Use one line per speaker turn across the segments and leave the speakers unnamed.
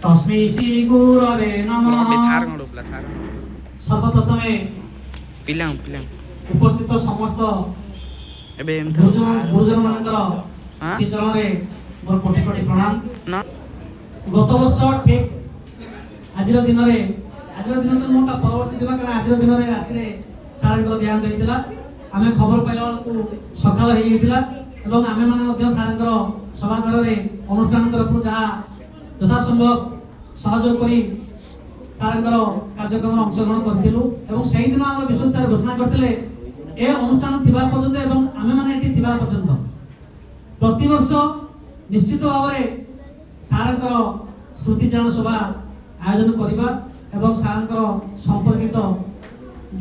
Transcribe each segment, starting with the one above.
तस्मै श्री गुरवे नमः। सर्वप्रथमे उपस्थित समस्त गुरुजन मानकर श्री चरण रे मोर कोटि कोटि प्रणाम। गत वर्ष ठीक आज दिन तो मोटा परवर्ती दिन कारण आज दिन राति सार ध्यान देइतिला आमे खबर पाइला को सकाळ हेइ गेतिला एवं आमे माने मध्ये सार सभाघर रे अनुष्ठान तरफ जहा यथा संभव सहयोग करी सार कार्यक्रम अंशग्रहण करथिलु एवं सेहि दिन हम विश्व सार घोषणा करथिले ए अनुष्ठान थिबा पर्यंत एवं आमे माने एठी थिबा पर्यंत प्रति वर्ष निश्चित भाव रे सार स्मृति जान सभा आयोजन करिबा एवं सार संपर्कित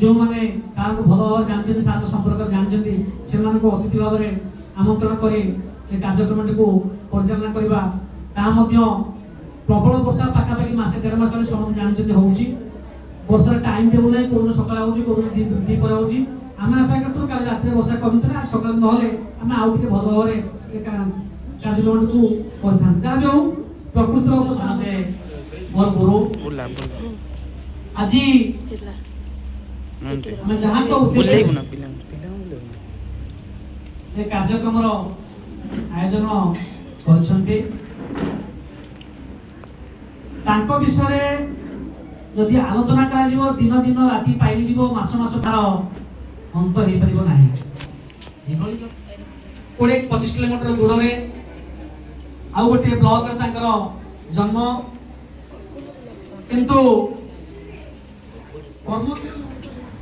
जो माने सार को भल भाव जानछन सार संपर्क जानछन से माने को अतिथि भाव रे आमंत्रण करी ए कार्यक्रम को परिचालना करिबा ता मध्ये प्रबल वर्षा पाखा पाखी मासे 1.5 मास समझ जानछन होउची वर्षा टाइम टेबल नै कोन सकाळ होउची कोन दी पर होउची आमे आशा करथु काल रात्रि वर्षा कमितरा सकाळ नहले आमे आउ टिके भल भाव रे ए कार्यक्रम को करथान जा जो प्रकृतिर साथे मोर गुरु आजी मैं जहां का उद्देश्य ए कार्यक्रम रो आयोजन करछन्ते तांको विषय जदि आलोचना करा जिवो दिन दिन राति पाइली जिवो मास मास तार अंत हे परिबो नाही एभली 20-25 किलोमीटर दूर रे आउ गोटे ब्लॉक रे तांकर जन्म किंतु कर्म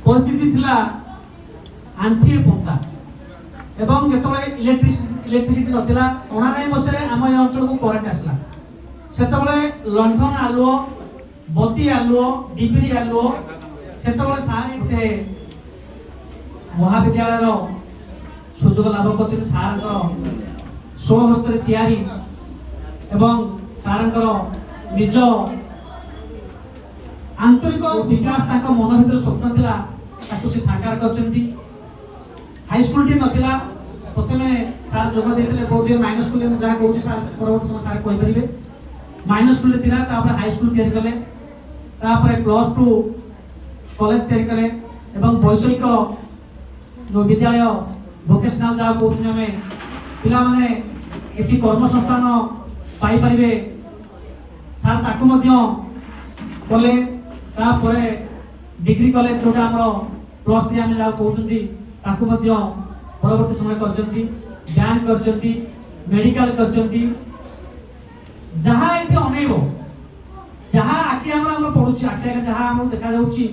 परिस्थिति थिला आंठी पंता एवं जेतबे इलेक्ट्रिसिटी नथिला 99 वर्षरे आम ए अंचल को करेंट आसला सेतबे लंठन आलुओ बत्ती आलुओ डिबिरी आलुओ सेतबे सार गोटे महाविद्यालय रो सुযোগ लाभ करछन सार स्वहस्ତରେ तैयारी एवं सार निज आंतरिक विकास ताको मन भीतर स्वप्न थिला ताको से साकार करछन्ती हाई स्कूल टी नथिला प्रथमे सार जोग देथिले बहुत माइनस स्कूल में जा कहूची सार परवर्ती समय सार कहि परिबे माइनस स्कूल थिला तापर हाई स्कूल तैयारी कले तापर +2 कॉलेज तैयारी कले एवं वैषयिक जो विद्यालय वोकेशनल जा कहूछु हमें पिला माने किछि कर्म संस्थान पाई परिबे सार ताको मध्य कले तापर डिग्री कॉलेज जोटा हमरो +3 हम जा कहउछंती ताको मध्य परवर्ती समय करचंती बैंक करचंती मेडिकल करचंती जहा एठी अनेबो जहा आखि हमरा पडुची आखि जहा हम देखा जाउची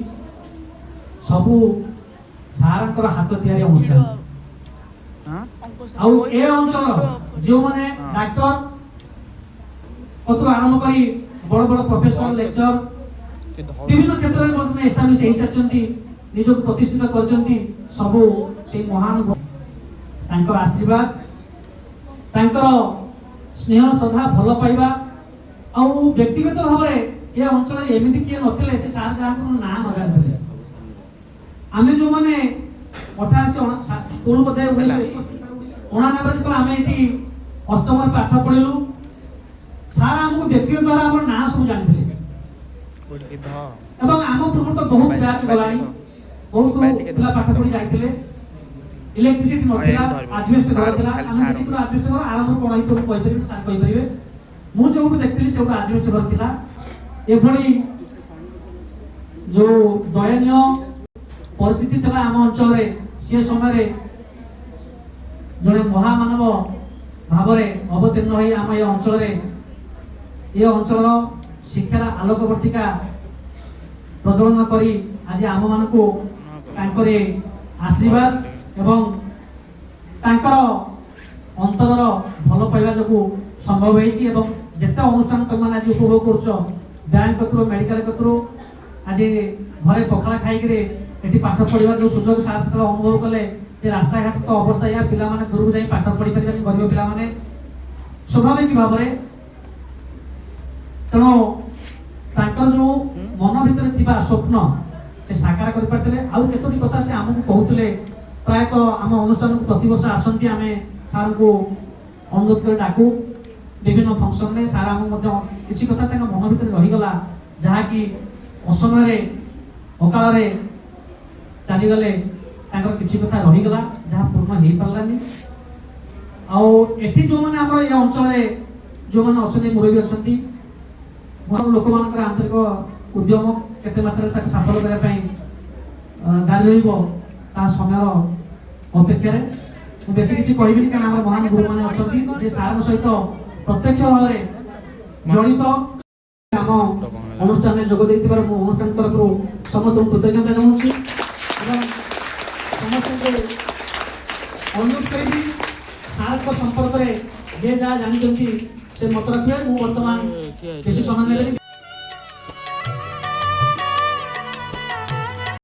सबु सारकर हाथ तैयारी अनुष्ठान आउ ए अंचल जो माने डॉक्टर कतरो आरंभ करी बड़ बड़ प्रोफेसर लेक्चर विभिन्न क्षेत्र में वर्तमान एस्टाब्लिश हेइ सचंती निजको प्रतिष्ठित करचंती सबु सेही महान तांकर आशीर्वाद तांकर स्नेह श्रद्धा भल पाइबा आउ व्यक्तिगत भाव रे ए अंचल एमिति किए नथिले से सार गां को ना न जानथिले आमे जो माने 88 स्कूल बदे 1999 तो आमे एठी अष्टम पाठ पढिलु सार हमको व्यक्तिगत द्वारा हमर ना सब जानथिले एवं आम पूर्व तो बहुत बैच गलानी बहुत पिला पाठ पढि जाइथिले इलेक्ट्रिसिटी नथिला एडजस्ट करथिला आमे देखि तो एडजस्ट कर आरंभ कोन हित को कहि परिबे सार कहि परिबे मु जो देखथिली सेटा एडजस्ट करथिला एभली जो दयनीय परिस्थिति थिला आम अंचल रे से समय रे जने महामानव भाव रे अवतीर्ण होई आम ए अंचल रे ए अंचल शिक्षार आलोकवर्तिका प्रज्वलन करी आज आम मान को तांकरे आशीर्वाद एवं तांकर अंतरर भल पाइबा जो संभव होईची एवं जेते अनुष्ठान तुम आज उपभोग करछ बैंक कतरो मेडिकल कतरो आज घरे पखाला खाई करे एठी पाठ पढिबा जो सुजोग सार से अनुभव कले ते रास्ता घाट तो अवस्था या पिला माने दूर जाई पाठ पढि परिबा गरीब पिला माने स्वाभाविक भाव रे तनो तांकर जो मन भीतर थिबा स्वप्न से साकार कर पारतले आउ केतोटी कथा से हमकु कहउतले प्राय तो हम अनुष्ठान को प्रति वर्ष आसंती हमें सार को अनुरोध कर डाकू विभिन्न फंक्शन में सारा हम किसी कथा मन भीतर रहीगला जहाँकि असमय अकाल चलीगले किसी कथा रहीगला जहाँ पूर्ण हो पारानी आठी जो मैंने आम ये अंचल जो मैंने अच्छा मुरबी अच्छा लोक मान आंतरिक उद्यम केते मात्रा सफल करने जारी रहा समय अपेक्षा बेसी किसी कहबी क्या महान गुरु मैंने अच्छा सार सहित प्रत्यक्ष भाव में जड़ित आम अनुष्ठान में जोग अनुष्ठान तरफ समस्त कृतज्ञता जनाऊँ समस्त अनुरोध करी सार संपर्क में जे जहाँ जानते से मत रखिए। मुझे बर्तमान बेसी समय